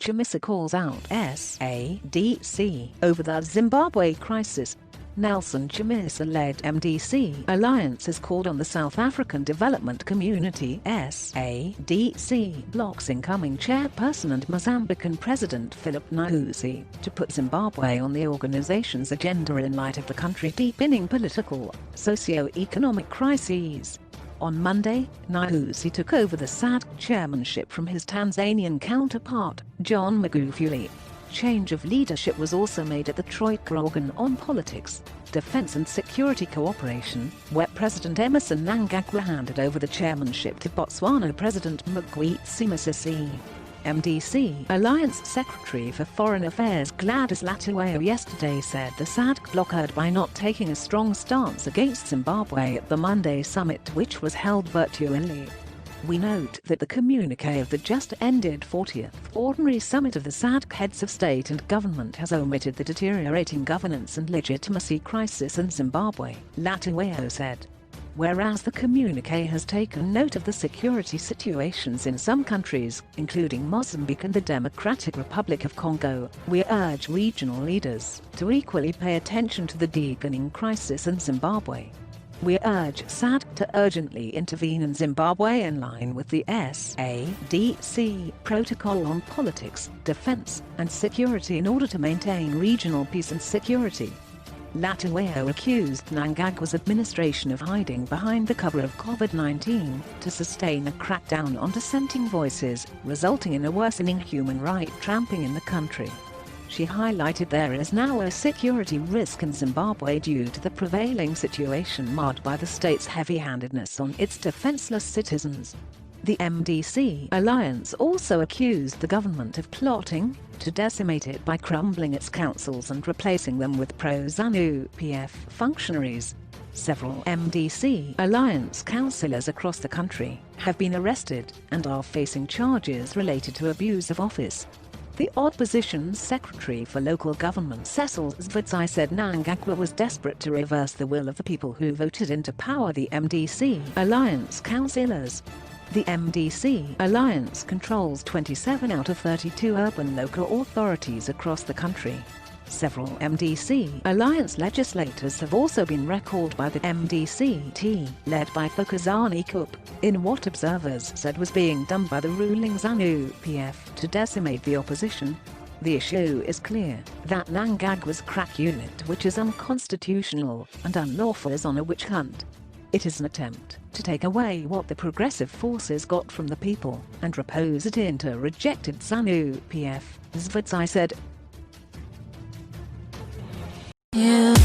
Chamisa calls out SADC over the Zimbabwe crisis. Nelson Chamisa-led MDC Alliance has called on the South African Development Community SADC bloc's incoming chairperson and Mozambican President Filipe Nyusi to put Zimbabwe on the organization's agenda in light of the country deepening political, socio-economic crises. On Monday, Nyusi took over the SADC chairmanship from his Tanzanian counterpart, John Magufuli. Change of leadership was also made at the Troika organ on politics, defense and security cooperation, where President Emmerson Mnangagwa handed over the chairmanship to Botswana President Mokgweetsi Masisi. MDC Alliance Secretary for Foreign Affairs Gladys Dlathu yesterday said the SADC bloc erred by not taking a strong stance against Zimbabwe at the Monday summit, which was held virtually. We note that the communique of the just-ended 40th Ordinary Summit of the SADC heads of state and government has omitted the deteriorating governance and legitimacy crisis in Zimbabwe, Dlathu said. Whereas the communique has taken note of the security situations in some countries, including Mozambique and the Democratic Republic of Congo, we urge regional leaders to equally pay attention to the deepening crisis in Zimbabwe. We urge SADC to urgently intervene in Zimbabwe in line with the SADC protocol on politics, defense, and security in order to maintain regional peace and security. Dlathu accused Mnangagwa's administration of hiding behind the cover of COVID-19 to sustain a crackdown on dissenting voices, resulting in a worsening human rights trampling in the country. She highlighted there is now a security risk in Zimbabwe due to the prevailing situation marred by the state's heavy-handedness on its defenseless citizens. The MDC Alliance also accused the government of plotting to decimate it by crumbling its councils and replacing them with pro-ZANU PF functionaries. Several MDC Alliance councillors across the country have been arrested and are facing charges related to abuse of office. The Opposition Secretary for Local Government Cecil Zvitsai said Mnangagwa was desperate to reverse the will of the people who voted into power the MDC Alliance councillors. The MDC Alliance controls 27 out of 32 urban local authorities across the country. Several MDC Alliance legislators have also been recalled by the MDC-T, led by Xolani Gwala, in what observers said was being done by the ruling ZANU-PF to decimate the opposition. The issue is clear that Mnangagwa's crack unit, which is unconstitutional and unlawful, is on a witch hunt. It is an attempt to take away what the progressive forces got from the people and repose it into rejected ZANU-PF, Zvitsai said. Yeah.